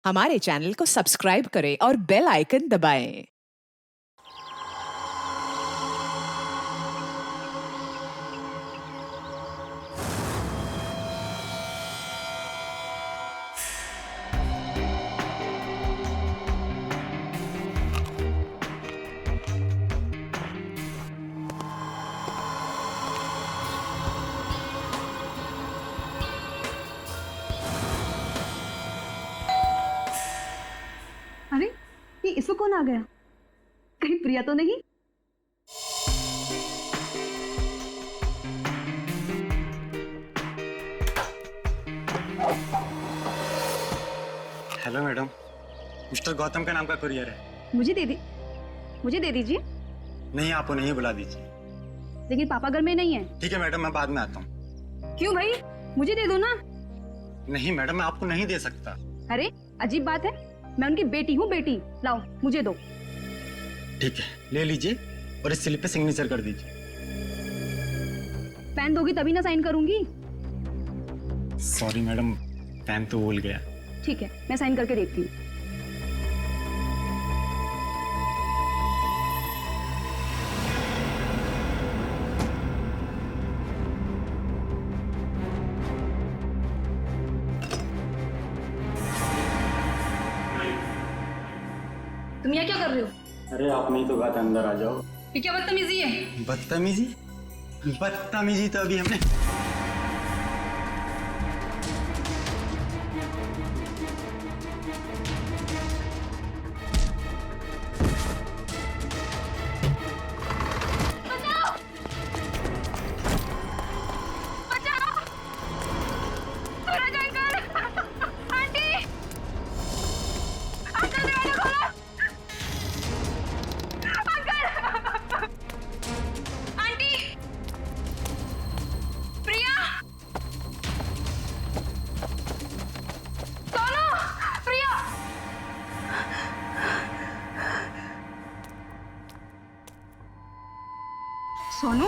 हमारे चैनल को सब्सक्राइब करें और बेल आइकन दबाएं। अरे ये इसको कौन आ गया? कहीं प्रिया तो नहीं? हेलो मैडम, मिस्टर गौतम का नाम का कुरियर है। मुझे दे दीजिए। नहीं, आप उन्हें ही बुला दीजिए। लेकिन पापा घर में नहीं है। ठीक है मैडम, मैं बाद में आता हूँ। क्यों भाई, मुझे दे दो ना। नहीं मैडम, मैं आपको नहीं दे सकता। अरे अजीब बात है, मैं उनकी बेटी हूँ। बेटी लाओ, मुझे दो। ठीक है, ले लीजिए और इस स्लिप पे सिग्नेचर कर दीजिए। पेन दोगी तभी ना साइन करूंगी। सॉरी मैडम, पेन तो भूल गया। ठीक है, मैं साइन करके देखती हूँ। तुम यहाँ क्या कर रहे हो? अरे आपने ही तो कहा था अंदर आ जाओ। ये क्या बदतमीजी है? बदतमीजी? बदतमीजी तो अभी हमने सोनू,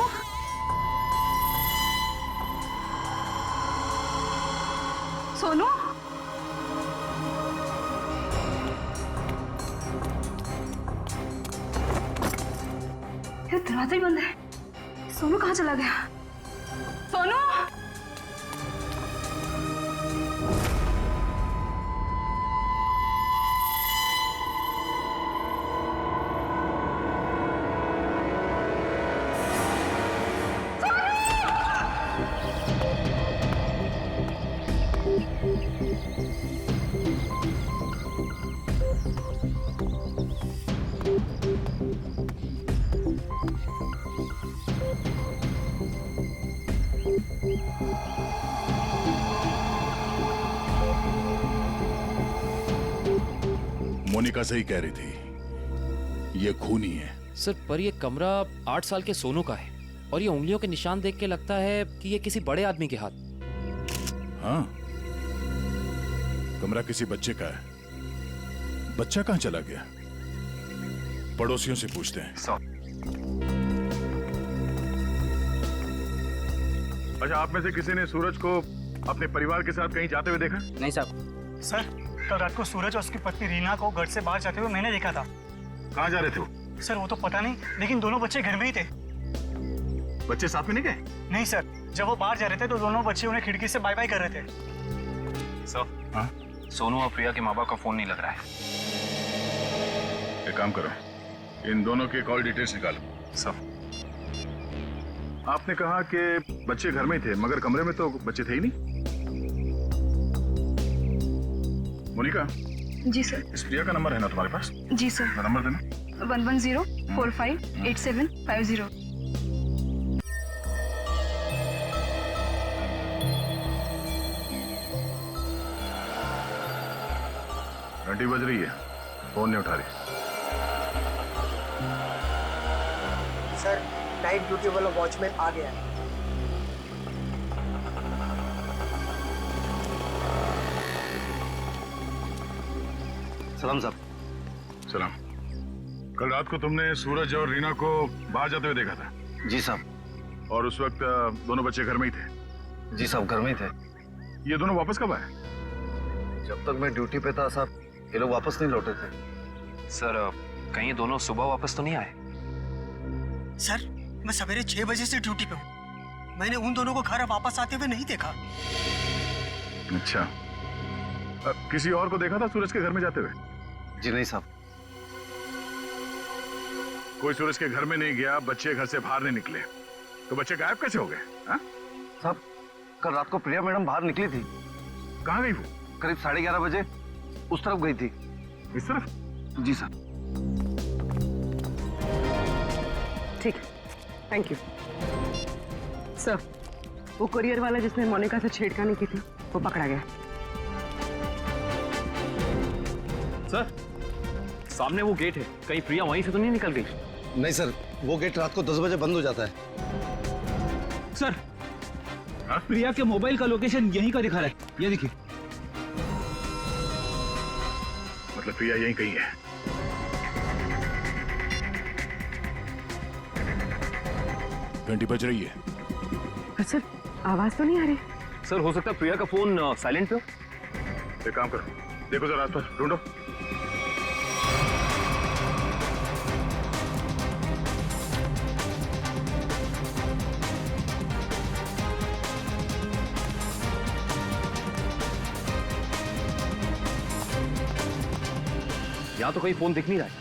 सोनू, ये दरवाजा ही बंद है। सोनू कहाँ चला गया? सोनू, मोनिका सही कह रही थी, ये खूनी है। सर, पर ये कमरा 8 साल के सोनू का है और ये उंगलियों के निशान देख के लगता है कि ये किसी बड़े आदमी के हाथ। हाँ, कमरा किसी बच्चे का है। बच्चा कहाँ चला गया? पड़ोसियों से पूछते हैं। अच्छा, आप में से किसी ने सूरज को अपने परिवार के साथ कहीं जाते हुए देखा? नहीं साहब। सर, कल रात को सूरज और उसकी पत्नी रीना को घर से बाहर जाते हुए मैंने देखा था। कहाँ जा रहे थे वो? सर वो तो पता नहीं, लेकिन दोनों बच्चे घर में ही थे। बच्चे साथ में नहीं गए? नहीं सर, जब वो बाहर जा रहे थे तो दोनों बच्चे उन्हें खिड़की से बाय बाय कर रहे थे। सर, हाँ? सोनू और प्रिया के माँ बाप का फोन नहीं लग रहा है। एक काम करो, इन दोनों के कॉल डिटेल्स निकालो। सर, आपने कहा कि बच्चे घर में ही थे, मगर कमरे में तो बच्चे थे ही नहीं। मोनिका, जी सर। इस प्रिया का नंबर है ना तुम्हारे पास? जी सर। तो नंबर देना। 110458750। घंटी बज रही है, फोन नहीं उठा रही। सर, नाइट ड्यूटी वाला वॉचमैन आ गया है। सलाम साहब। सलाम। कल रात को तुमने सूरज और रीना को बाहर जाते हुए देखा था? जी साहब। और उस वक्त दोनों बच्चे घर में ही थे? जी साहब, घर में ही थे। ये दोनों वापस कब आए? जब तक मैं ड्यूटी पे था साहब, ये लोग वापस नहीं लौटे थे। सर कहीं ये दोनों सुबह वापस तो नहीं आए? सर मैं सवेरे 6 बजे से ड्यूटी पे हूँ, मैंने उन दोनों को घर वापस आते हुए नहीं देखा। अच्छा, किसी और को देखा था सूरज के घर में जाते हुए? जी नहीं साहब। कोई सूरज के घर में नहीं गया, बच्चे घर से बाहर नहीं निकले, तो बच्चे गायब कैसे हो गए? हाँ? साहब कल रात को प्रिया मैडम बाहर निकली थी। कहाँ गई वो? करीब 11:30 बजे उस तरफ गई थी। इस तरफ? जी सर। ठीक, थैंक यू सर। वो कुरियर वाला जिसने मोनिका से छेड़खानी की थी वो पकड़ा गया। सर सामने वो गेट है, कहीं प्रिया वहीं से तो नहीं निकल गई? नहीं सर, वो गेट रात को 10 बजे बंद हो जाता है। सर प्रिया के मोबाइल का लोकेशन यहीं का दिखा रहा है, ये देखिए। मतलब प्रिया यहीं कहीं है। घंटी बज रही है। सर आवाज तो नहीं आ रही। सर हो सकता है प्रिया का फोन साइलेंट पे हो। एक काम करो, देखो जरा आसपास ढूंढो। यहाँ तो कहीं फोन दिख नहीं रहा है।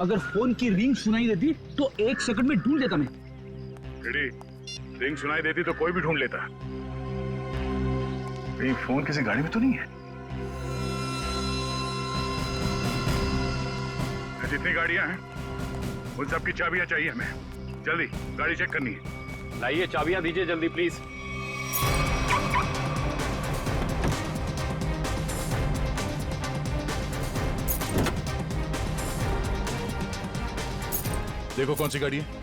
अगर फोन की रिंग सुनाई देती तो 1 सेकंड में ढूंढ लेता मैं। रिंग सुनाई देती तो कोई भी ढूंढ लेता। कहीं फोन किसी गाड़ी में तो नहीं है? जितनी गाड़ियां हैं उन सब की चाबियां चाहिए हमें। जल्दी गाड़ी चेक करनी है। लाइए चाबियां दीजिए जल्दी प्लीज। देखो कौन सी गाड़ी है।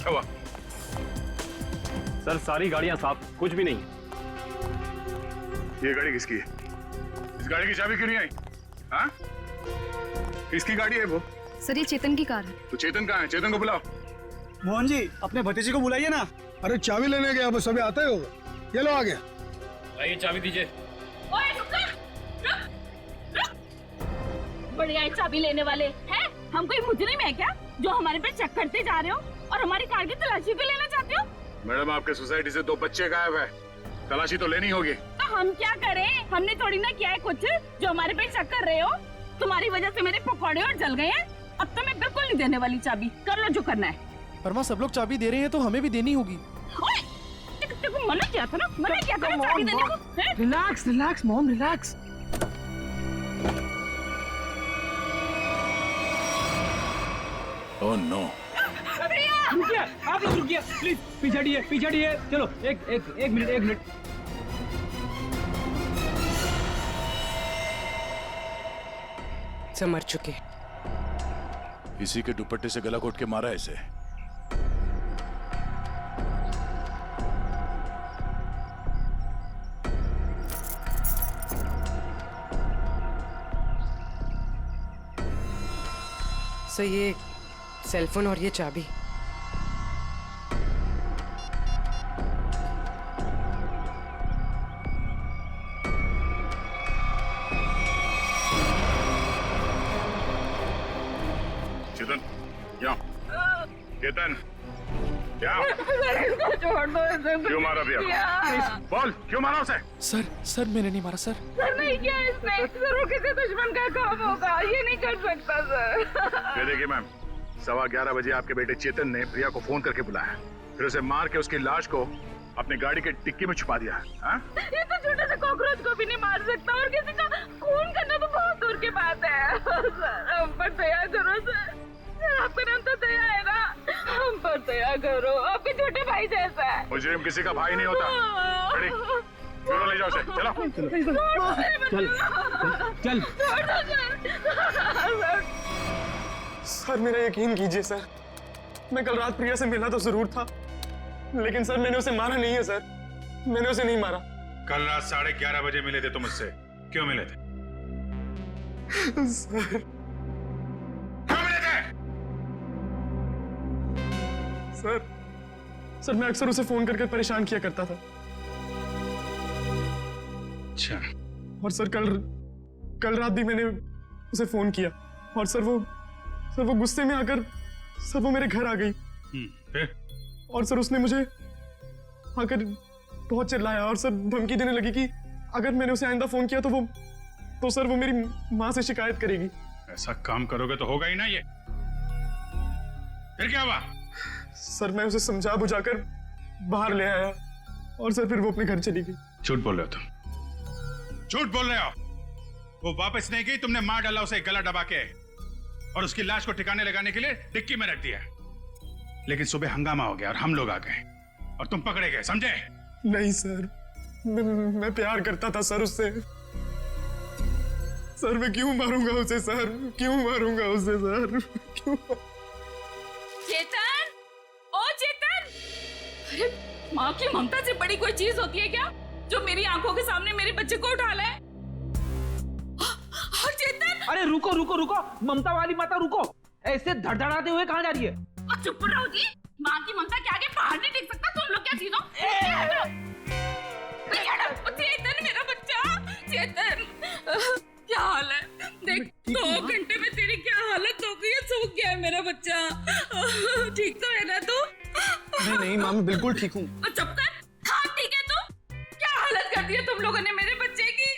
हवा। सर सारी गाड़ियां साफ, कुछ भी नहीं। ये गाड़ी किसकी है? इस गाड़ी की चाबी क्यों नहीं आई? हाँ? किसकी गाड़ी है वो? सर ये चेतन की कार है। तो चेतन कहाँ है? चेतन को बुलाओ। मोहन जी अपने भतीजे को बुलाइए ना। अरे चाबी लेने गया, बस अभी आता ही होगा। ये लो आ गया। लाइए चाबी दीजिए। बढ़िया चाबी लेने वाले हैं? हम कोई मुजरिम है क्या जो हमारे पे चेक करते जा रहे हो और हमारी कार की तलाशी भी लेना चाहते हो? मैडम आपके सोसाइटी से 2 बच्चे गायब है, तलाशी तो लेनी होगी। तो हम क्या करें? हमने थोड़ी ना किया है कुछ जो हमारे पे चेक कर रहे हो। तुम्हारी वजह से मेरे पकौड़े और जल गए हैं। अब तो मैं बिल्कुल नहीं देने वाली चाबी। कर लो जो करना है। पर माँ सब लोग चाबी दे रहे हैं तो हमें भी देनी होगी। देखो मना किया था ना, मना किया था ना चाबी देने को। Relax relax mom relax. Oh no. रुकिए, आप लोग रुकिए प्लीज। पीछे हटिए। चलो एक मिनट। सब मर चुके। इसी के दुपट्टे से गला घोट के मारा इसे। सर ये सेलफोन और ये चाबी। चेतन यहाँ। चेतन यहाँ। छोड़ दो इसे। क्यों मारा भैया? बोल क्यों मारा उसे? सर मैंने नहीं मारा सर। सर नहीं किया इसने। सर वो किसी दुश्मन का काम होगा, ये नहीं कर सकता सर। ये देखिए मैम, 11:15 बजे आपके बेटे चेतन ने प्रिया को फोन करके बुलाया, फिर उसे मार के उसकी लाश को अपनी गाड़ी के डिक्की में छुपा दिया। हाँ? ये तो छोटे से कॉकरोच को भी नहीं मार सकता और किसी का खून करना तो बहुत दूर की बात है। सर हम पर दया करो सर। आपका नाम तो दया है ना, हम पर दया करो। आपके छोटे भाई जैसा है। मुजरिम किसी का भाई नहीं होता। चलो ले जाओ उसे, चलो। चल सर मेरा यकीन कीजिए सर, मैं कल रात प्रिया से मिला तो जरूर था, लेकिन सर मैंने उसे मारा नहीं है सर, मैंने उसे नहीं मारा। कल रात 11:30 बजे मिले थे तुम मुझसे, क्यों मिले थे? सर क्यों मिले थे? सर मैं अक्सर उसे फोन करके परेशान किया करता था। अच्छा। और सर कल रात भी मैंने उसे फोन किया और सर वो गुस्से में आकर सर वो मेरे घर आ गई। फिर? और सर उसने मुझे आकर बहुत चिल्लाया और सर धमकी देने लगी कि अगर मैंने उसे आइंदा फोन किया तो सर वो मेरी माँ से शिकायत करेगी। ऐसा काम करोगे तो होगा ही ना ये। फिर क्या हुआ? सर मैं उसे समझा बुझाकर बाहर ले आया और सर फिर वो अपने घर चली गई। झूठ बोल रहे हो तुम, झूठ बोल रहे हो। वो वापस नहीं गई, तुमने मार डाला उसे गला दबा के और उसकी लाश को ठिकाने लगाने के लिए डिक्की में रख दिया। लेकिन सुबह हंगामा हो गया और हम लोग आ गए और तुम पकड़े गए, समझे? नहीं सर, मैं प्यार करता था सर उससे। सर मैं क्यों मारूंगा उसे सर, क्यों मारूंगा उसे सर, क्यों? चेतन, ओ चेतन, अरे माँ की ममता से बड़ी कोई चीज होती है क्या जो मेरी आंखों के सामने मेरे बच्चे को उठा ले? चेतन, अरे रुको रुको रुको, ममता वाली माता रुको, ऐसे धड़धड़ाते हुए कहाँ जा रही है? चुप रहो जी, माँ की ममता के आगे बाहर नहीं टिक सकता। तुम लोग क्या चीजों? चेतन मेरा बच्चा, चेतन क्या हाल है? देख 2 घंटे में तेरी क्या हालत हो गई है, सूख गया है मेरा बच्चा। ठीक तो है ना तू? नहीं माँ मैं बिल्कुल ठीक हूँ। चुप कर। हाँ ठीक है तू? क्या हालत कर दी है तुम लोगों ने मेरे बच्चे की?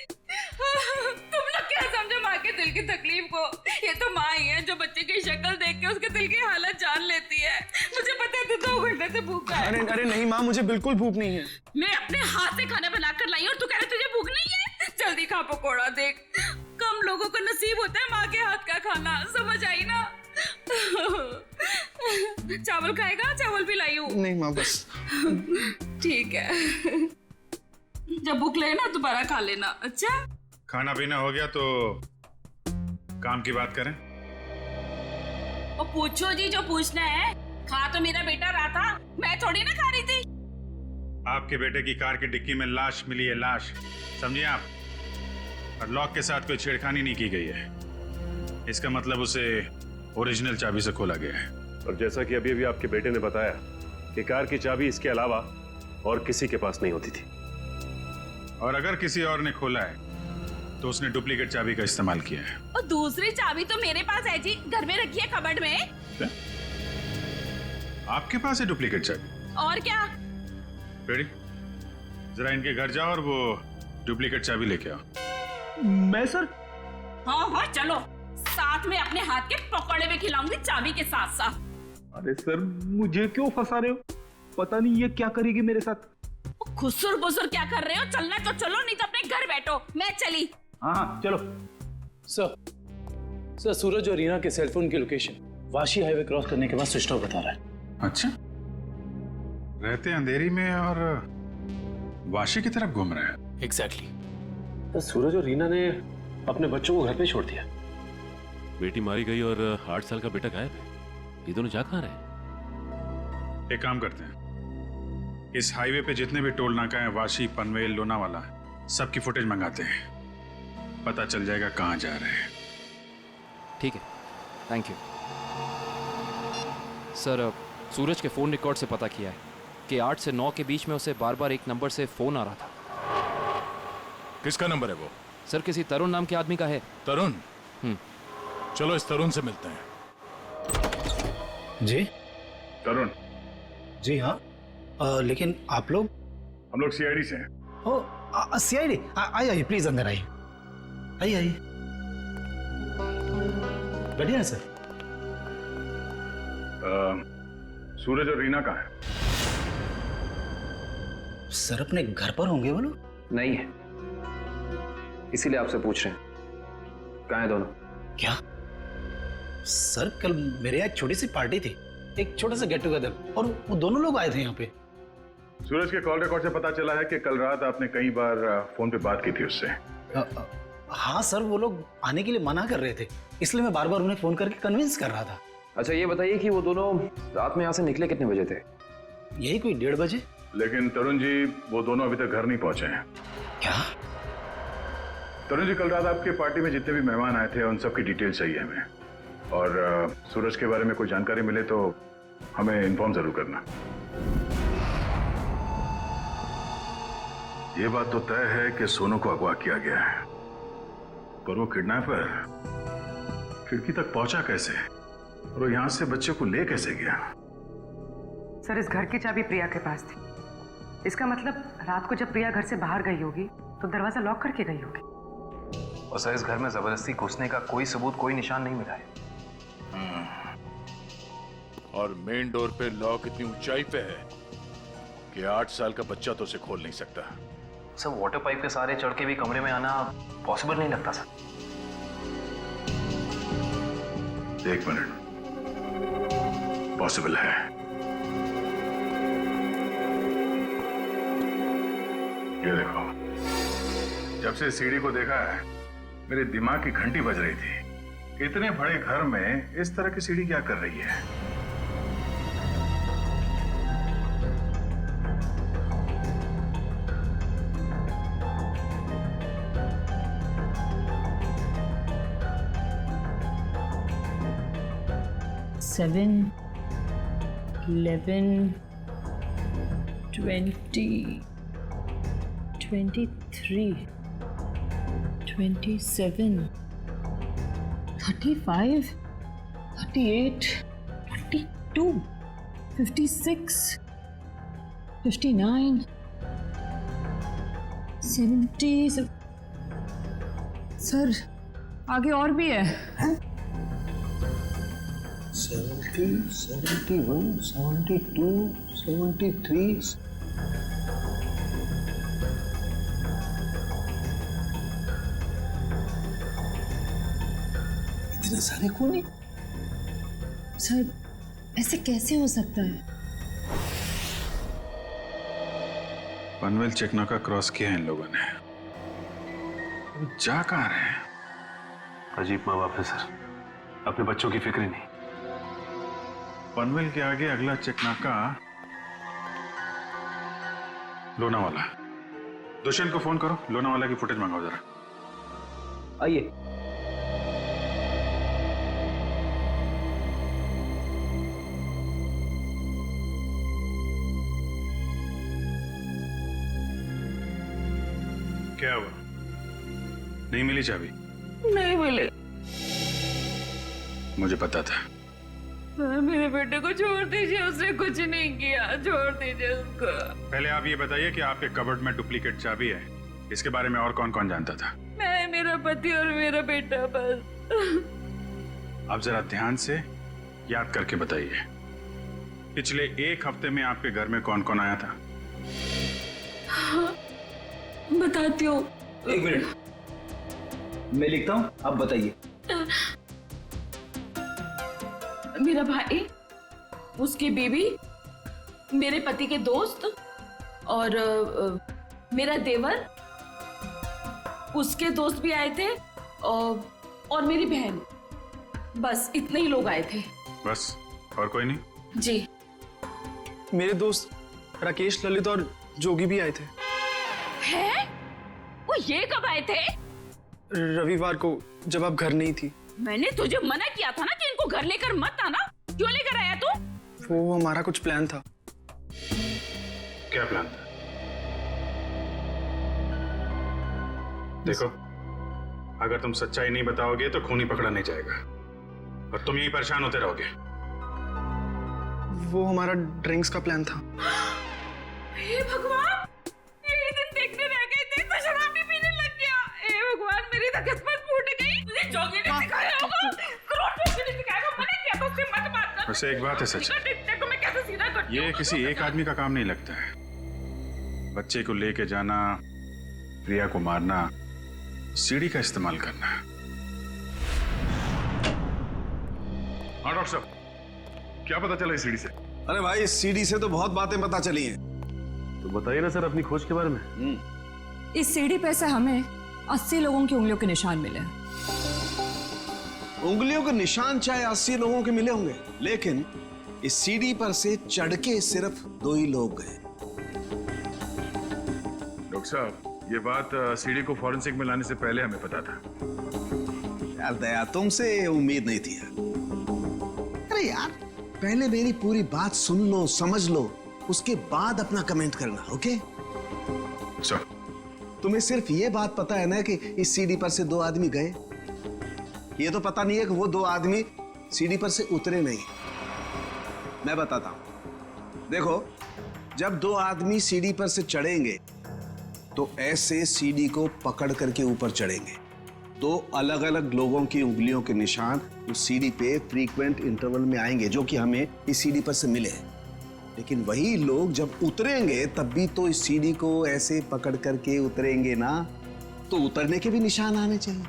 तुम लोग क्या समझो माँ के दिल की तकलीफ को? ये तो माँ ही है जो बच्चे की शक्ल देख के उसके दिल की हालत जान लेती है। मुझे पता है तू 2 घंटे से भूखा है। अरे नहीं माँ, मुझे बिल्कुल भूख नहीं है। मैं अपने हाथ से खाना बनाकर लाई और तू कह रहा तुझे भूख नहीं है? जल्दी खा पकोड़ा। देख कम लोगों को नसीब होता है माँ के हाथ का खाना, समझ आई ना? चावल खाएगा? चावल भी लाई हूँ। नहीं माँ बस। ठीक है, जब भूख लगे ना दोबारा खा लेना। अच्छा खाना पीना हो गया तो काम की बात करें। और पूछो जी जो पूछना है। खा तो मेरा बेटा रहा था, मैं थोड़ी ना खा रही थी। आपके बेटे की कार की डिक्की में लाश मिली है, लाश, समझिए आप। और लॉक के साथ कोई छेड़खानी नहीं की गई है। इसका मतलब उसे ओरिजिनल चाबी से खोला गया है। और जैसा कि अभी आपके बेटे ने बताया कि कार की चाबी इसके अलावा और किसी के पास नहीं होती थी। और अगर किसी और ने खोला है तो उसने डुप्लीकेट चाबी का इस्तेमाल किया है। और दूसरी चाबी तो मेरे पास है जी, घर में रखी है कबर्ड में। क्या? आपके पास है डुप्लीकेट चाबी? और क्या? बेटी जरा इनके घर जाओ और वो डुप्लीकेट चाबी लेके आओ। मैं सर? हाँ चलो, साथ में अपने हाथ के पकौड़े भी खिलाऊंगी चाबी के साथ साथ। अरे सर मुझे क्यों फंसा रहे हो? पता नहीं ये क्या करेगी मेरे साथ। खुसुर बुसुर क्या कर रहे हो? चलना तो चलो, नहीं तो अपने घर बैठो। मैं चली। हाँ चलो। सर सूरज और रीना के सेलफोन की लोकेशन वाशी हाईवे क्रॉस करने के बाद स्विच ऑफ बता रहा है। अच्छा, रहते अंधेरी में और वाशी की तरफ घूम रहे हैं। एग्जैक्टली। तो सूरज और रीना ने अपने बच्चों को घर पे छोड़ दिया। बेटी मारी गई और 8 साल का बेटा गायब है। ये दोनों जा कहाँ रहे? एक काम करते हैं, इस हाईवे पे जितने भी टोल नाका हैं, वाशी, पनवेल, लोनावाला, सबकी फुटेज मंगाते हैं। पता चल जाएगा कहाँ जा रहे हैं। ठीक है, थैंक यू सर। सूरज के फोन रिकॉर्ड से पता किया है कि 8 से 9 के बीच में उसे बार बार एक नंबर से फोन आ रहा था। किसका नंबर है वो? सर किसी तरुण नाम के आदमी का है। तरुण? चलो इस तरुण से मिलते हैं। जी तरुण? जी हाँ, लेकिन आप लोग? हम लोग सीआईडी से हैं। ओ सीआईडी? आइए प्लीज अंदर आइए। आइए बैठिए ना सर। सूरज और रीना कहाँ है? सर अपने घर पर होंगे वो लोग? नहीं है, इसीलिए आपसे पूछ रहे हैं। कहाँ हैं दोनों? क्या सर, कल मेरे यहाँ एक छोटी सी पार्टी थी, एक छोटा सा गेट टुगेदर, और वो दोनों लोग आए थे यहाँ पे। सूरज के कॉल रिकॉर्ड से पता चला है कि कल रात आपने कई बार फोन पे बात की थी उससे। हाँ सर, वो लोग आने के लिए मना कर रहे थे, इसलिए मैं बार बार उन्हें फोन करके कन्विंस कर रहा था। अच्छा ये बताइए कि वो दोनों रात में यहाँ से निकले कितने बजे थे? यही कोई 1:30 बजे। लेकिन तरुण जी, वो दोनों अभी तक घर नहीं पहुंचे हैं। क्या? तरुण जी, कल रात आपके पार्टी में जितने भी मेहमान आए थे उन सब की डिटेल चाहिए हमें, और सूरज के बारे में कोई जानकारी मिले तो हमें इन्फॉर्म जरूर करना। ये बात तो तय है कि सोनू को अगवा किया गया है, पर वो किडनैपर खिड़की तक पहुंचा कैसे और वो यहां से बच्चे को ले कैसे गया? सर, इस घर की चाबी प्रिया के पास थी। इसका मतलब रात को जब प्रिया घर से बाहर गई होगी तो दरवाजा लॉक करके गई होगी। और सर, इस घर में जबरदस्ती घुसने का कोई सबूत, कोई निशान नहीं मिला है। और मेन डोर पे लॉक इतनी ऊंचाई पे है कि 8 साल का बच्चा तो उसे खोल नहीं सकता। सर, वाटर पाइप के सहारे चढ़ के भी कमरे में आना पॉसिबल नहीं लगता सर। एक मिनट, पॉसिबल है। ये देखो, जब से सीढ़ी को देखा है मेरे दिमाग की घंटी बज रही थी। इतने बड़े घर में इस तरह की सीढ़ी क्या कर रही है? सेवन 11 20 23 27 35 38 42 56 59 70। सर, आगे और भी है। 70, 71, 72, 73। इतने सारे खूनी? सर, ऐसे कैसे हो सकता है? पनवेल चेकनाका क्रॉस किया है इन लोगों ने। जा कहाँ रहे हैं? अजीब माँ बाप है सर, अपने बच्चों की फिक्र ही नहीं। पनवेल के आगे अगला चेकनाका लोनावाला। दुष्यंत को फोन करो, लोनावाला की फुटेज मंगाओ जरा। आइए। क्या हुआ? नहीं मिली चाबी? नहीं मिले। मुझे पता था। सर, मेरे बेटे को छोड़ दीजिए, उसने कुछ नहीं किया, छोड़ दीजिए उसको। पहले आप ये बताइए कि आपके कबर्ड में डुप्लीकेट चाबी है, इसके बारे में और कौन कौन जानता था? मैं, मेरा पति और मेरा बेटा बस। आप जरा ध्यान से याद करके बताइए, पिछले 1 हफ्ते में आपके घर में कौन कौन आया था? हाँ, बताती हूँ। 1 मिनट, मैं लिखता हूँ, आप बताइए। मेरा भाई, उसकी बीवी, मेरे पति के दोस्त और मेरा देवर, उसके दोस्त भी आए थे और मेरी बहन। बस इतने ही लोग आए थे। बस, और कोई नहीं? जी। मेरे दोस्त राकेश, ललित और जोगी भी आए थे। हैं? वो ये कब आए थे? रविवार को, जब आप घर नहीं थी। मैंने तुझे मना किया था ना कि इनको घर लेकर मत आना। क्यों लेकर आया तू? वो हमारा कुछ प्लान था। क्या प्लान था? देखो, अगर तुम सच्चाई नहीं बताओगे तो खूनी पकड़ा नहीं जाएगा और तुम यही परेशान होते रहोगे। वो हमारा ड्रिंक्स का प्लान था। हे भगवान, यही दिन देखने रह गए थे तो शराब भी पीने लग गया। हे भगवान, मेरी तो किस्मत फूट गई। तुझे जोगी ने सिखाया होगा, करोड़पति ने सिखाया होगा। मैंने किया तो उससे मत बात कर। वैसे एक बात है सच, देखो मैं कैसे सीधा करती हूं। ये किसी एक आदमी का काम नहीं लगता है। बच्चे को लेके जाना, प्रिया को मारना, सीढ़ी का इस्तेमाल करना। हाँ डॉक्टर साहब, क्या पता चला इस सीढ़ी से? अरे भाई, इस सीढ़ी से तो बहुत बातें पता चली हैं। बताइए ना सर अपनी खोज के बारे में। इस सीढ़ी पे से हमें 80 लोगों की उंगलियों के निशान मिले। उंगलियों के निशान चाहे 80 लोगों के मिले होंगे, लेकिन इस सीढ़ी पर से चढ़ के सिर्फ 2 ही लोग गए। डॉक्टर साहब, ये बात सीढ़ी को फॉरेंसिक में लाने से पहले हमें पता था। यार दया, तुमसे उम्मीद नहीं थी यार। अरे यार, पहले मेरी पूरी बात सुन लो, समझ लो, उसके बाद अपना कमेंट करना, ओके? सर, तुम्हें सिर्फ ये बात पता है ना कि इस सीढ़ी पर से 2 आदमी गए। ये तो पता नहीं है कि वो 2 आदमी सीढ़ी पर से उतरे नहीं। मैं बताता हूं। देखो, जब 2 आदमी सीढ़ी पर से चढ़ेंगे तो ऐसे सीढ़ी को पकड़ करके ऊपर चढ़ेंगे। 2 अलग अलग लोगों की उंगलियों के निशान उस सीढ़ी पे फ्रीक्वेंट इंटरवल में आएंगे, जो कि हमें इस सीढ़ी पर से मिले। लेकिन वही लोग जब उतरेंगे तब भी तो इस सीढ़ी को ऐसे पकड़ करके उतरेंगे ना, तो उतरने के भी निशान आने चाहिए।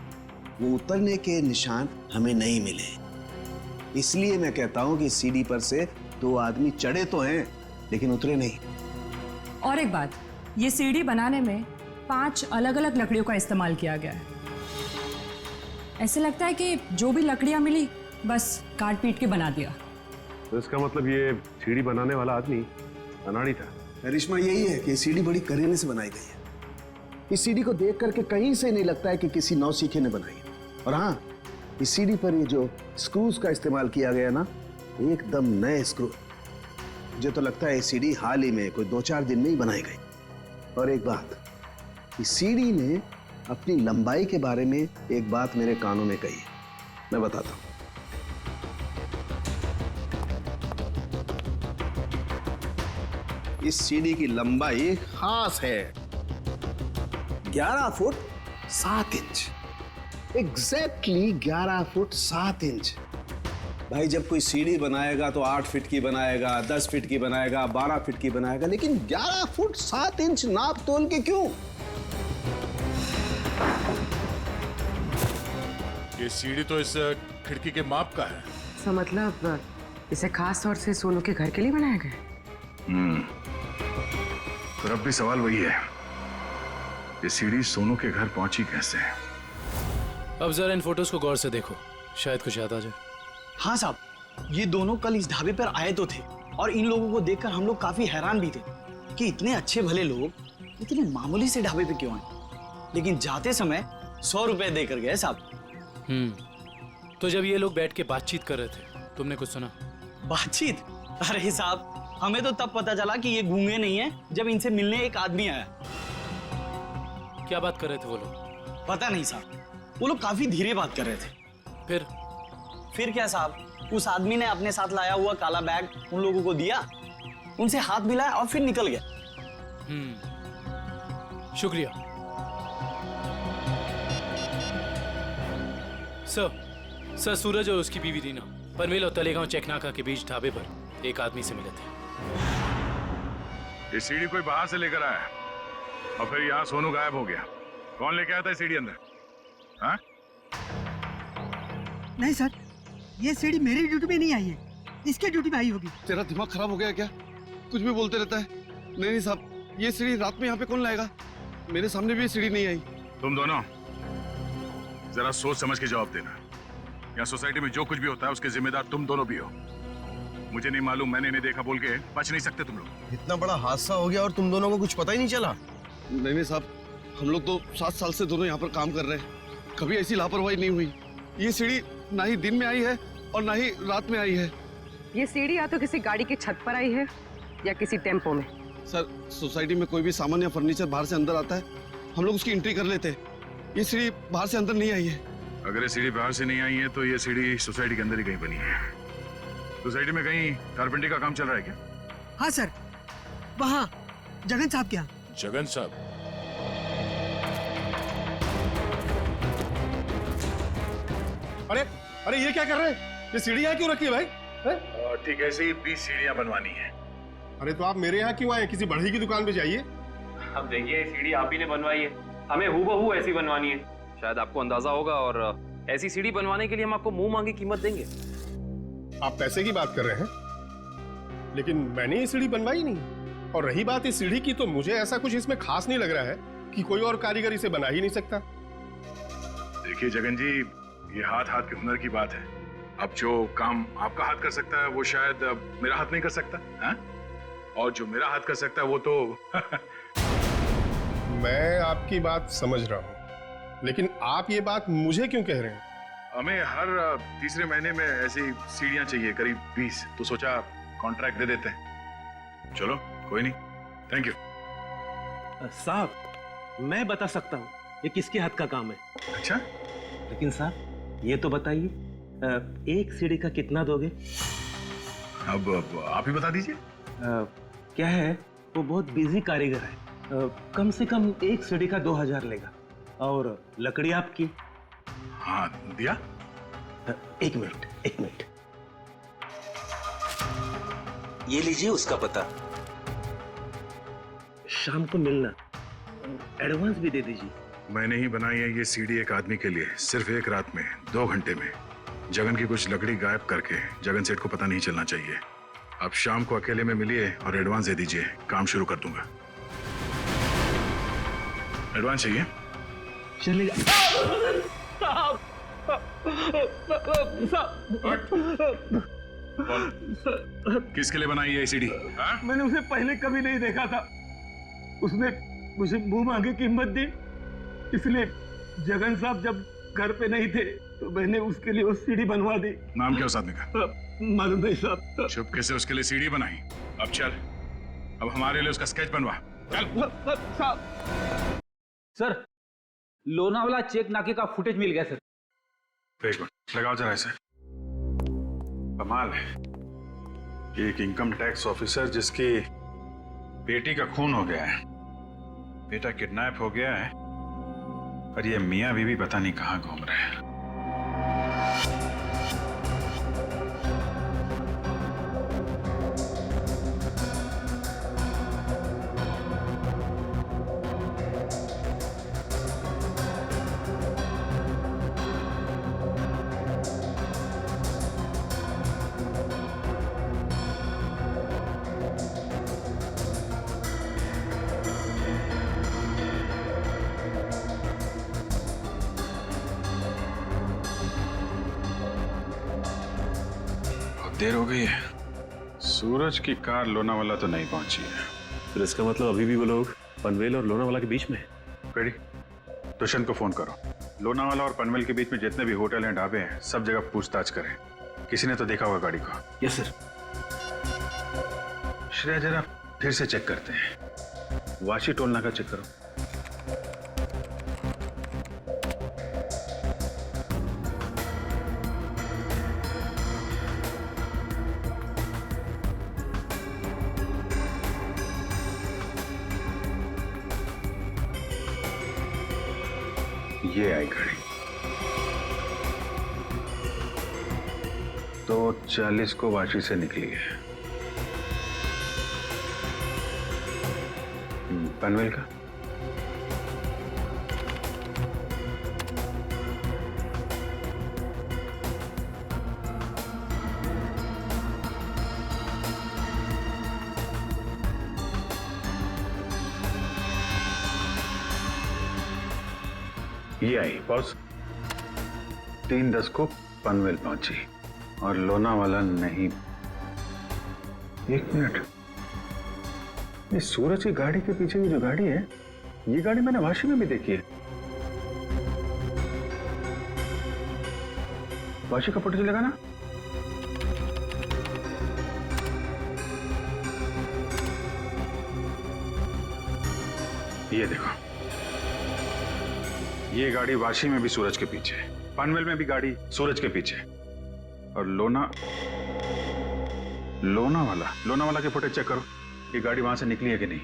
वो उतरने के निशान हमें नहीं मिले। इसलिए मैं कहता हूं कि सीढ़ी पर से 2 आदमी चढ़े तो हैं, लेकिन उतरे नहीं। और एक बात, ये सीढ़ी बनाने में 5 अलग अलग लकड़ियों का इस्तेमाल किया गया है। ऐसे लगता है कि जो भी लकड़ियां मिली बस काट पीट के बना दिया। तो इसका मतलब ये सीढ़ी बनाने वाला आदमी अनाड़ी था। करिश्मा यही है कि सीढ़ी बड़ी करीने से बनाई गई है। इस सीढ़ी को देख करके कहीं से नहीं लगता है कि किसी नौसीखे ने बनाई है। और हाँ, इस सीढ़ी पर ये जो स्क्रूज का इस्तेमाल किया गया ना, एकदम नए स्क्रू। मुझे तो लगता है ये सीढ़ी हाल ही में कोई 2-4 दिन में ही बनाई गई। और एक बात, इस सीढ़ी ने अपनी लंबाई के बारे में एक बात मेरे कानों में कही। मैं बताता हूं। इस सीढ़ी की लंबाई खास है 11 foot 7 inch. Exactly 11 foot 7 inch. भाई, जब कोई सीढ़ी बनाएगा तो 8 फीट की बनाएगा, 10 फीट की बनाएगा, 12 फीट की बनाएगा, लेकिन 11 फुट 7 इंच नाप तोल के क्यों? ये सीढ़ी तो इस खिड़की के माप का है। तो मतलब इसे खास तौर से सोनू के घर के लिए बनाया गया? पर अब भी सवाल वही है, ये सीढ़ी सोनू के घर पहुंची कैसे? अब जरा इन फोटोज को गौर से देखो, शायद कुछ याद आ जाए। हाँ साहब, ये दोनों कल इस ढाबे पर आए तो थे, और इन लोगों को देखकर हम लोग काफी हैरान भी थे कि इतने अच्छे भले लोग इतने मामूली से ढाबे पे क्यों आए। लेकिन जाते समय 100 रुपए देकर गए साहब। तो जब ये लोग बैठ के बातचीत कर रहे थे, तुमने कुछ सुना? बातचीत? अरे साहब, हमें तो तब पता चला कि ये गूंगे नहीं है जब इनसे मिलने एक आदमी आया। क्या बात कर रहे थे वो लोग? पता नहीं साहब, वो लोग काफी धीरे बात कर रहे थे। फिर क्या साहब, उस आदमी ने अपने साथ लाया हुआ काला बैग उन लोगों को दिया, उनसे हाथ मिलाया और फिर निकल गया। शुक्रिया सर। सूरज और उसकी बीवी रीना पनवेल और तलेगांव चेकनाका के बीच ढाबे पर एक आदमी से मिले थे। ये सीढ़ी कोई बाहर से लेकर आया और फिर यहाँ सोनू गायब हो गया। कौन लेके आया था सीढ़ी अंदर? हाँ? नहीं सर, ये सीढ़ी मेरी ड्यूटी में नहीं आई है, इसके ड्यूटी में आई होगी। तेरा दिमाग खराब हो गया क्या? कुछ भी बोलते रहता है। नहीं साहब, ये सीढ़ी रात में यहाँ पे कौन लाएगा? मेरे सामने भी ये सीढ़ी नहीं आई। तुम दोनों जरा सोच समझ के जवाब देना। यहाँ सोसाइटी में जो कुछ भी होता है उसके जिम्मेदार तुम दोनों भी हो। मुझे नहीं मालूम, मैंने नहीं देखा बोल के बच नहीं सकते तुम लोग। इतना बड़ा हादसा हो गया और तुम दोनों को कुछ पता ही नहीं चला? नहीं साहब, हम लोग तो 7 साल से दोनों यहाँ पर काम कर रहे हैं, कभी ऐसी लापरवाही नहीं हुई। ये सीढ़ी ना ही दिन में आई है और ना ही रात में आई है। ये सीढ़ी या तो किसी गाड़ी की छत पर आई है या किसी टेम्पो में। सर, सोसाइटी में कोई भी सामान या फर्नीचर बाहर से अंदर आता है, हम लोग उसकी एंट्री कर लेते हैं। ये सीढ़ी बाहर से अंदर नहीं आई है। अगर ये सीढ़ी बाहर से नहीं आई है तो ये सीढ़ी सोसाइटी के अंदर ही कहीं बनी है। सोसाइटी में कहीं कारपेंटरी का काम चल रहा है क्या? हाँ सर, वहाँ जगन साहब क्या? जगन साहब? अरे अरे, ये क्या कर रहे हैं? ये सीढ़ी यहाँ क्यों रखी है भाई? ठीक है, ऐसे ही 20 सीढ़ियाँ बनवानी है। अरे तो आप मेरे यहाँ क्यों आए? किसी बढ़ई की दुकान पे जाइए। अब देखिए, सीढ़ी आप ही ने बनवाई है, हमें हूबहू ऐसी बनवानी है। शायद आपको अंदाजा होगा, और ऐसी सीढ़ी बनवाने के लिए हम आपको मुंह मांगी कीमत देंगे। आप पैसे की बात कर रहे हैं, लेकिन मैंने ये सीढ़ी बनवाई नहीं। और रही बात इस सीढ़ी की, तो मुझे ऐसा कुछ इसमें खास नहीं लग रहा है कि कोई और कारीगर इसे बना ही नहीं सकता। देखिए जगन जी, ये हाथ हाथ के हुनर की बात है। अब जो काम आपका हाथ कर सकता है वो शायद मेरा हाथ नहीं कर सकता है? और जो मेरा हाथ कर सकता है वो तो मैं आपकी बात समझ रहा हूं, लेकिन आप ये बात मुझे क्यों कह रहे हैं? हमें हर तीसरे महीने में ऐसी सीढ़ियां चाहिए, करीब 20, तो सोचा कॉन्ट्रैक्ट दे देते हैं। चलो कोई नहीं, थैंक यू। साहब मैं बता सकता हूँ ये किसके हाथ का काम है। अच्छा, लेकिन साहब ये तो बताइए, एक सीढ़ी का कितना दोगे? अब आप ही बता दीजिए। क्या है, वो बहुत बिजी कारीगर है, कम से कम एक सीढ़ी का 2000 लेगा। और लकड़ी आपकी? हाँ दिया। एक मिनट ये लीजिए उसका पता, शाम को मिलना, एडवांस भी दे दीजिए। मैंने ही बनाई है ये सीढ़ी एक आदमी के लिए, सिर्फ एक रात में, 2 घंटे में। जगन की कुछ लकड़ी गायब करके जगन सेठ को पता नहीं चलना चाहिए। आप शाम को अकेले में मिलिए और एडवांस दे दीजिए, काम शुरू कर दूंगा। एडवांस चाहिए? चलेगा। किसके लिए बनाई है सीढ़ी? मैंने उसे पहले कभी नहीं देखा था, उसने मुझे मुंह मांगे कीमत दी, इसलिए जगन साहब जब घर पे नहीं थे तो मैंने उसके लिए वो सीढ़ी बनवा दी। नाम क्या उस आदमी का? मालूम नहीं साहब। चुपके से उसके लिए सीढ़ी बनाई। अब चल, अब हमारे लिए उसका स्केच बनवा। चल। सर लोनावाला चेक नाके का फुटेज मिल गया सर। एक मिनट लगाओ जरा इसे। कमाल है, एक इनकम टैक्स ऑफिसर जिसकी बेटी का खून हो गया है, बेटा किडनैप हो गया है, और ये मियां बीवी पता नहीं कहां घूम रहे हैं। देर हो गई है, सूरज की कार लोनावाला तो नहीं पहुंची है। फिर इसका मतलब अभी भी वो लोग पनवेल और लोनावाला के बीच में है। रेडी, दुष्यंत को फोन करो। लोनावाला और पनवेल के बीच में जितने भी होटल हैं, ढाबे हैं, सब जगह पूछताछ करें। किसी ने तो देखा होगा गाड़ी को। Yes sir. श्रेया जरा फिर से चेक करते हैं। वाशी टोल नाका चेक करो। ये आई गाड़ी, 2:40 को वाशी से निकली है। पनवेल का ये आई बॉस, 3:10 को पनवेल पहुंची और लोनावाला नहीं। 1 मिनट, ये सूरज की गाड़ी के पीछे की जो गाड़ी है, ये गाड़ी मैंने वाशी में भी देखी है। वाशी का फोटो लगा ना? ये देखो, ये गाड़ी वाशी में भी सूरज के पीछे, पनवेल में भी गाड़ी सूरज के पीछे, और लोनावाला के फुटेज चेक करो, ये गाड़ी वहां से निकली है कि नहीं।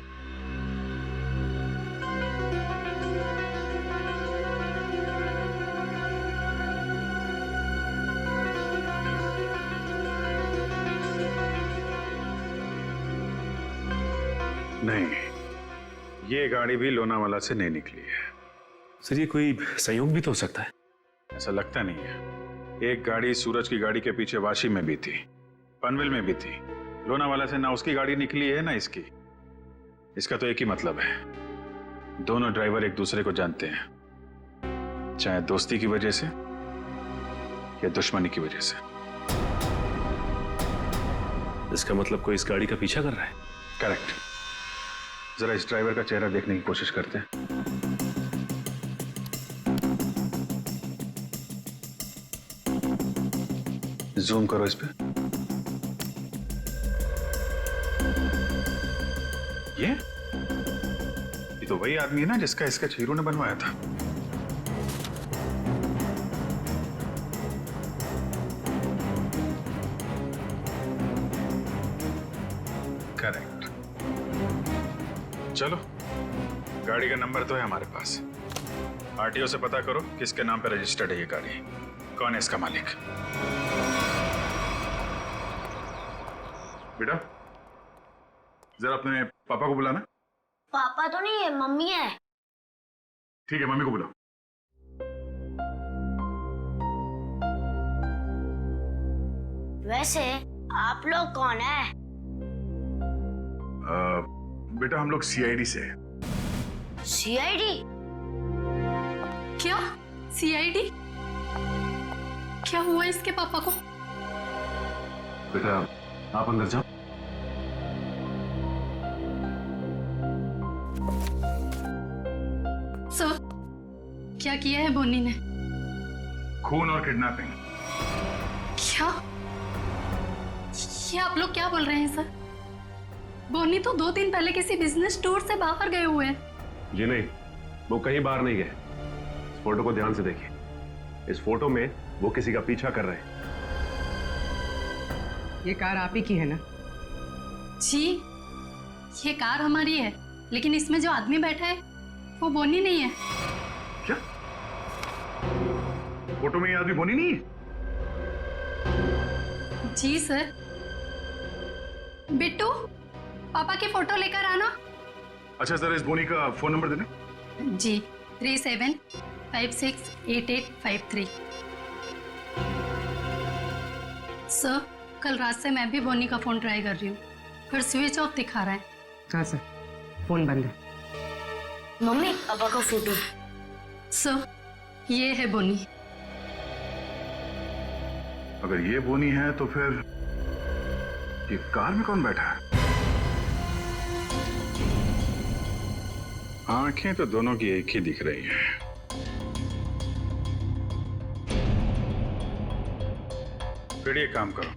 नहीं, ये गाड़ी भी लोनावाला से नहीं निकली है। सर ये कोई संयोग भी तो हो सकता है। ऐसा लगता नहीं है। एक गाड़ी सूरज की गाड़ी के पीछे वाशी में भी थी, पनवेल में भी थी। लोनावाला से ना उसकी गाड़ी निकली है ना इसकी। इसका तो एक ही मतलब है, दोनों ड्राइवर एक दूसरे को जानते हैं, चाहे दोस्ती की वजह से या दुश्मनी की वजह से। इसका मतलब कोई इस गाड़ी का पीछा कर रहा है। करेक्ट। जरा इस ड्राइवर का चेहरा देखने की कोशिश करते हैं। जूम करो इस पे। ये तो वही आदमी है ना जिसका स्केच हीरो ने बनवाया था। करेक्ट। चलो, गाड़ी का नंबर तो है हमारे पास। आरटीओ से पता करो किसके नाम पे रजिस्टर्ड है ये गाड़ी, कौन है इसका मालिक। बेटा, जरा अपने पापा को बुलाना। पापा तो नहीं है, मम्मी है। ठीक है, मम्मी को बुलाओ। वैसे आप लोग कौन है? बेटा, हम लोग सीआईडी से हैं। सीआईडी? क्या सीआईडी? क्या हुआ इसके पापा को? बेटा, आप अंदर जाओ। सर, क्या किया है बोनी ने? खून और किडनैपिंग। क्या? ये आप लोग क्या बोल रहे हैं सर? बोनी तो 2 दिन पहले किसी बिजनेस टूर से बाहर गए हुए हैं। जी नहीं, वो कहीं बाहर नहीं गए। इस फोटो को ध्यान से देखिए। इस फोटो में वो किसी का पीछा कर रहे हैं। ये कार आप ही की है ना? जी, ये कार हमारी है, लेकिन इसमें जो आदमी बैठा है वो बोनी नहीं है। क्या? फोटो में ये आदमी बोनी नहीं है? जी सर। बिट्टू, पापा की फोटो लेकर आना। अच्छा, जरा इस बोनी का फोन नंबर देना। जी, 37568853। सर, कल रात से मैं भी बोनी का फोन ट्राई कर रही हूँ, पर स्विच ऑफ दिखा रहा है। हाँ सर, फोन बंद है। मम्मी, पापा का फोटो। सर, ये है बोनी। अगर ये बोनी है तो फिर ये कार में कौन बैठा है? आंखें तो दोनों की एक ही दिख रही हैं। फिर ये काम करो,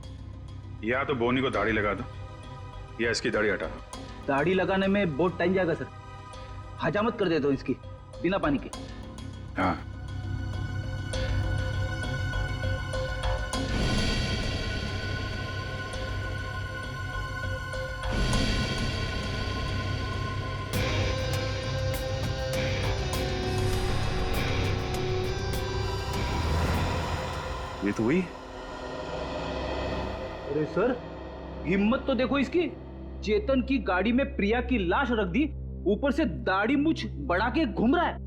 या तो बोनी को दाढ़ी लगा दो या इसकी दाढ़ी हटा दो। दाढ़ी लगाने में बहुत टाइम जाएगा सर, हजामत कर देता हूँ इसकी बिना पानी के। हाँ, ये तो हुई। अरे सर, हिम्मत तो देखो इसकी। चेतन की गाड़ी में प्रिया की लाश रख दी, ऊपर से दाढ़ी मूछ बढ़ा के घूम रहा है।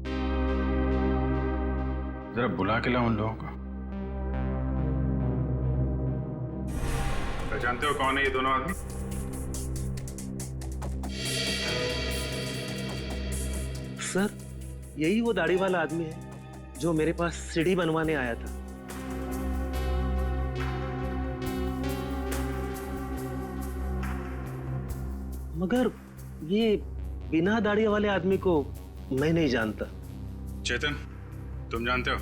जरा बुला के लाओ उन लोगों को। जानते हो कौन है ये दोनों आदमी? सर, यही वो दाढ़ी वाला आदमी है जो मेरे पास सीढ़ी बनवाने आया था। मगर ये बिना दाढ़ी वाले आदमी को मैं नहीं जानता। चेतन, तुम जानते हो?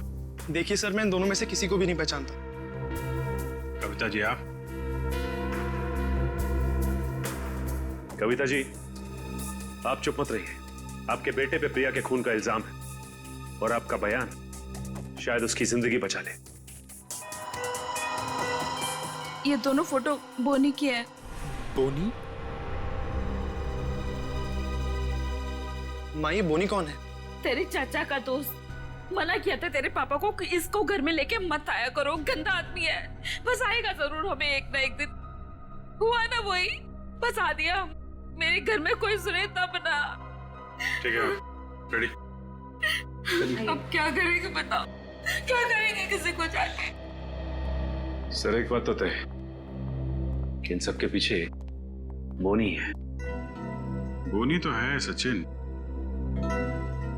देखिए सर, मैं इन दोनों में से किसी को भी नहीं पहचानता। कविता जी, आप? कविता जी, आप चुप मत रहिए। आपके बेटे पे प्रिया के खून का इल्जाम है और आपका बयान शायद उसकी जिंदगी बचा ले। ये दोनों फोटो बोनी की है। बोनी? माँ, ये बोनी कौन है? तेरे चाचा का दोस्त। मना किया था तेरे पापा को कि इसको घर में लेके मत आया करो, गंदा आदमी है। बस आएगा जरूर हमें एक ना एक दिन। हुआ ना वही, बस आ दिया। मेरे घर में कोई सुने तब ना। ठीक है, रेडी? अब क्या करेंगे बताओ, क्या करेंगे किसी को जाके? सर, एक बात तो तय है कि इन सबके पीछे बोनी है। खूनी तो है सचिन,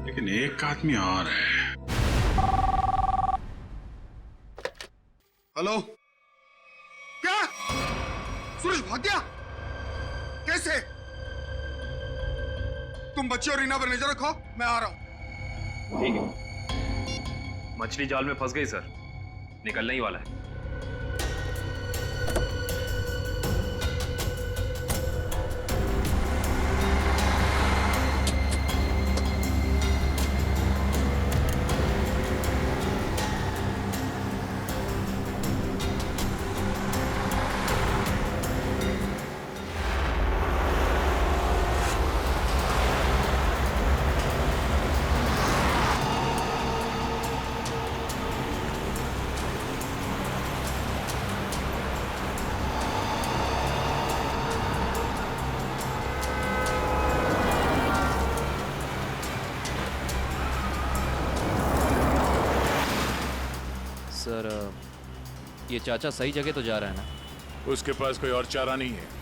लेकिन एक आदमी और है। हेलो, क्या सूरज भाग गया? कैसे? तुम बच्चे और रीना पर नजर रखो, मैं आ रहा हूं। ठीक है। मछली जाल में फंस गई सर, निकलने ही वाला है। सर, ये चाचा सही जगह तो जा रहा है ना? उसके पास कोई और चारा नहीं है।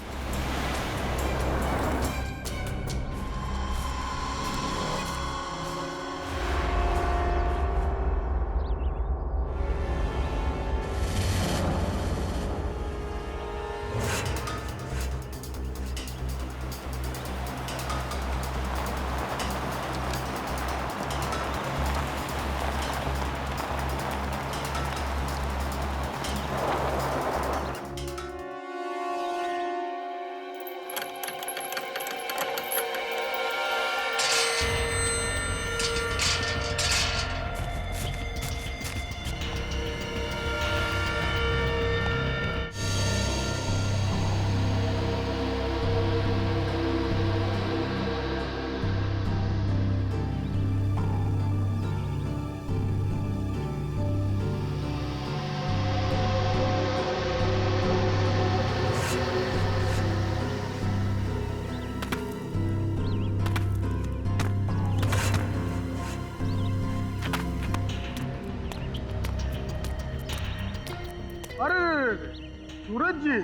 सूरज जी,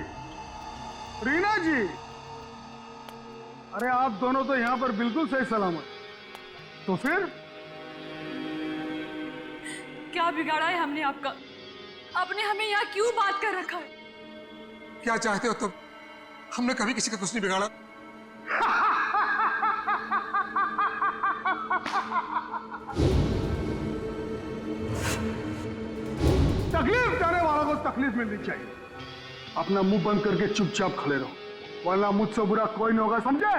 रीना जी, अरे आप दोनों तो यहाँ पर बिल्कुल सही सलामत। तो फिर क्या बिगाड़ा है हमने आपका? आपने हमें यहाँ क्यों बात कर रखा है? क्या चाहते हो तुम? हमने कभी किसी का कुछ नहीं बिगाड़ा। तकलीफ देने वालों को तकलीफ मिलनी चाहिए। अपना मुंह बंद करके चुपचाप खड़े रहो, वरना मुझसे बुरा कोई नहीं होगा, समझे?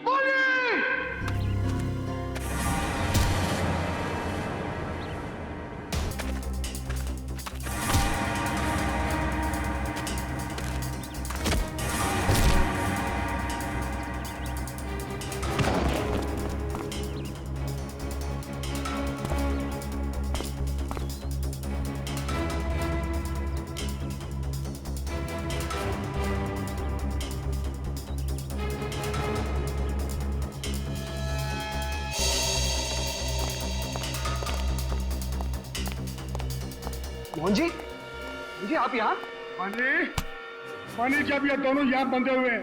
बोलिए। मोहन जी, जी आप यहाँ? मानी जब ये दोनों यहाँ बंधे हुए हैं,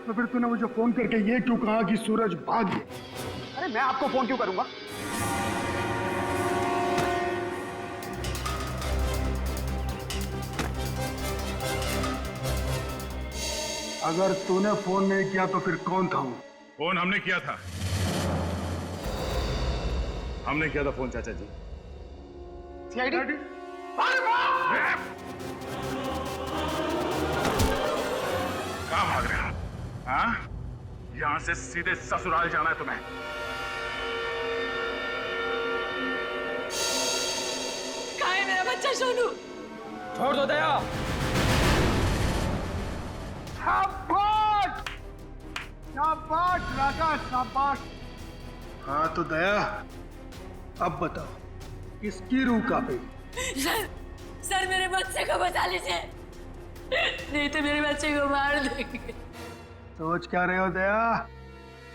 तो फिर तूने मुझे फोन करके ये क्यों कहा कि सूरज भाग गया? अरे मैं आपको फोन क्यों करूंगा? अगर तूने फोन नहीं किया तो फिर कौन था? फोन हमने किया था। हमने किया था फोन चाचा जी। सीआईडी? कहाँ भाग रहे हो? हाँ? यहां से सीधे ससुराल जाना है तुम्हें। कहाँ है मेरा बच्चा सोनू? छोड़ दो दया। शाबाश! शाबाश राजा, शाबाश। हाँ तो दया, अब बताओ किसकी रूह कांपेगी? सर मेरे बच्चे को बचा लीजिए, नहीं तो मेरे बच्चे को मार देंगे। सोच क्या रहे हो दया?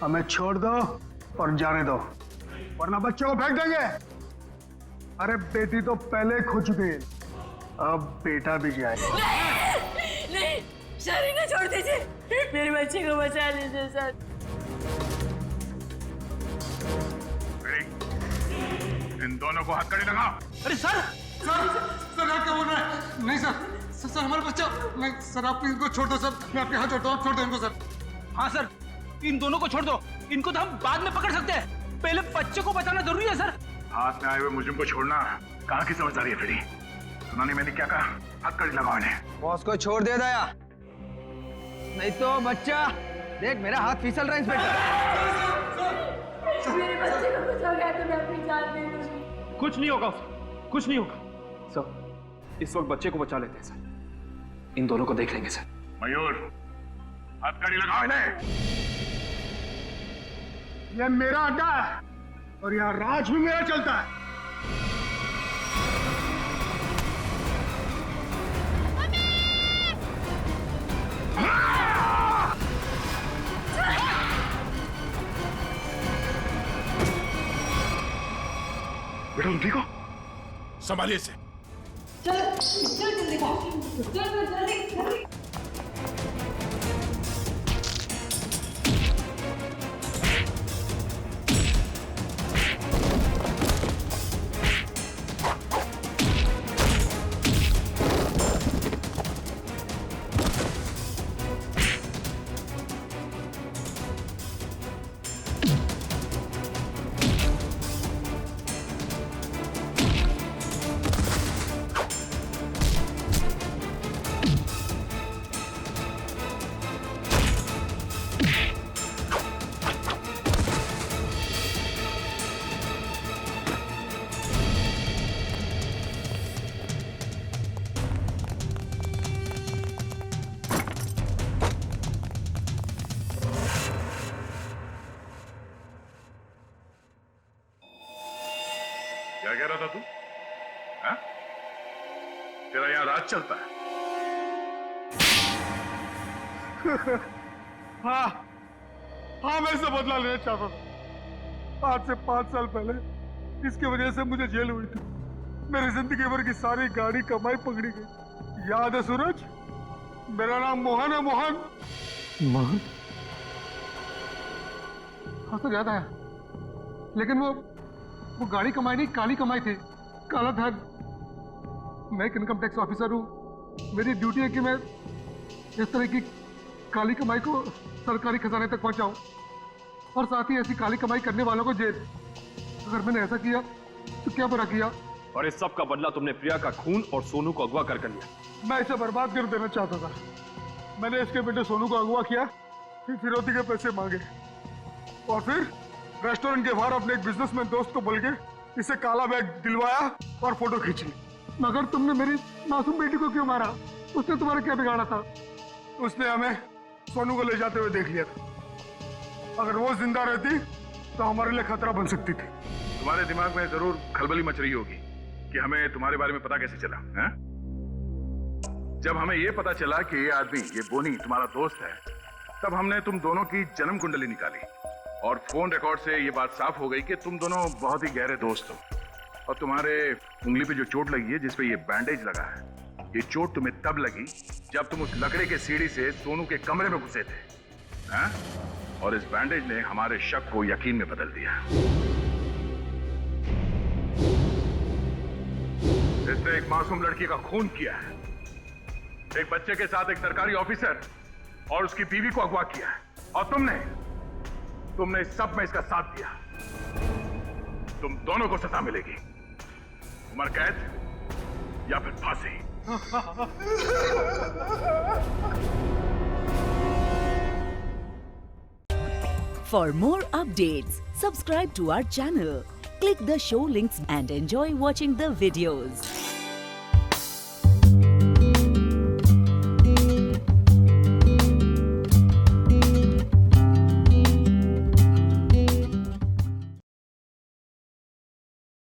हमें छोड़ दो और जाने दो, वरना बच्चों को फेंक देंगे। अरे बेटी तो पहले खो चुकी है, अब बेटा भी जाए। नहीं, सर इन्हें छोड़ दीजिए, मेरे बच्चे को बचा लीजिए सर। दोनों को हथकड़ी लगाओ। अरे सर सर आप क्या बोल रहे हैं? नहीं सर हमारा बच्चा नहीं सर, आप इनको छोड़ दो सर, मैं आपके हाथ जोड़ता हूँ, आप छोड़ दो इनको सर। हाँ सर, इन दोनों को छोड़ दो, इनको तो हम बाद में पकड़ सकते हैं, पहले बच्चे को बचाना जरूरी है सर। हाथ में आए हुए मुजरिम को छोड़ना कहाँ की समझदारी है फ्रेडी? सुना नहीं मैंने क्या कहा? हथकड़ी लगाओ इन्हें। बॉस को छोड़ दे दया, नहीं तो बच्चा देख मेरा हाथ फिसल रहा है इंस्पेक्टर। मेरे बच्चे को कुछ हो गया तो मैं अपनी जान दे दूंगी। कुछ नहीं होगा उसे, कुछ नहीं होगा सर। इस वक्त बच्चे को बचा लेते हैं सर, इन दोनों को देख लेंगे सर। मयूर, हथकड़ी लगाओ इन्हें। यह मेरा अड्डा है और यहाँ राज भी मेरा चलता है। बेटा तुम ठीक हो? संभालिए इसे। जल्दी। क्या कह रहा था तू? हाँ? तेरा यहाँ राज चलता है? हाँ मैं इससे बदला लेना चाहता था। आज से 5 साल पहले इसकी वजह से मुझे जेल हुई थी। मेरी जिंदगी भर की सारी गाड़ी कमाई पकड़ी गई। याद है सूरज? मेरा नाम मोहन है, मोहन। मोहन? हाँ सर याद आया, लेकिन वो गाड़ी कमाई नहीं, काली कमाई थी, काला धन। मैं एक इनकम टैक्स ऑफिसर हूँ, मेरी ड्यूटी है कि मैं इस तरह की काली कमाई को सरकारी खजाने तक पहुंचाऊं और साथ ही ऐसी काली कमाई करने वालों को जेल। अगर मैंने ऐसा किया तो क्या बुरा किया? और इस सब का बदला तुमने प्रिया का खून और सोनू को अगवा कर लिया। मैं इसे बर्बाद कर देना चाहता था। मैंने इसके बेटे सोनू को अगवा किया, फिर फिरौती के पैसे मांगे और फिर रेस्टोरेंट के बाहर अपने एक बिजनेसमैन दोस्त को बोल के इसे काला बैग दिलवाया और फोटो खींच ली। मगर तुमने मेरी मासूम बेटी को क्यों मारा? उसने तुम्हारा क्या बिगाड़ा था? उसने हमें सोनू को ले जाते हुए देख लिया था। अगर वो जिंदा रहती तो हमारे लिए खतरा बन सकती थी। तुम्हारे दिमाग में जरूर खलबली मच रही होगी कि हमें तुम्हारे बारे में पता कैसे चला है? जब हमें ये पता चला कि ये आदमी, ये बोनी तुम्हारा दोस्त है, तब हमने तुम दोनों की जन्म कुंडली निकाली और फोन रिकॉर्ड से ये बात साफ हो गई कि तुम दोनों बहुत ही गहरे दोस्त हो। और तुम्हारे उंगली पे जो चोट लगी है, जिसपे ये बैंडेज लगा है, ये चोट तुम्हें तब लगी जब तुम उस लकड़े के सीढ़ी से सोनू के कमरे में घुसे थे, हैं? और इस बैंडेज ने हमारे शक को यकीन में बदल दिया। इसने एक मासूम लड़की का खून किया है, एक बच्चे के साथ एक सरकारी ऑफिसर और उसकी बीवी को अगवा किया है, और तुमने इस सब में इसका साथ दिया। तुम दोनों को सजा मिलेगी, उम्र कैद या फिर फांसी। For more updates, subscribe to our channel, click the show links and enjoy watching the videos.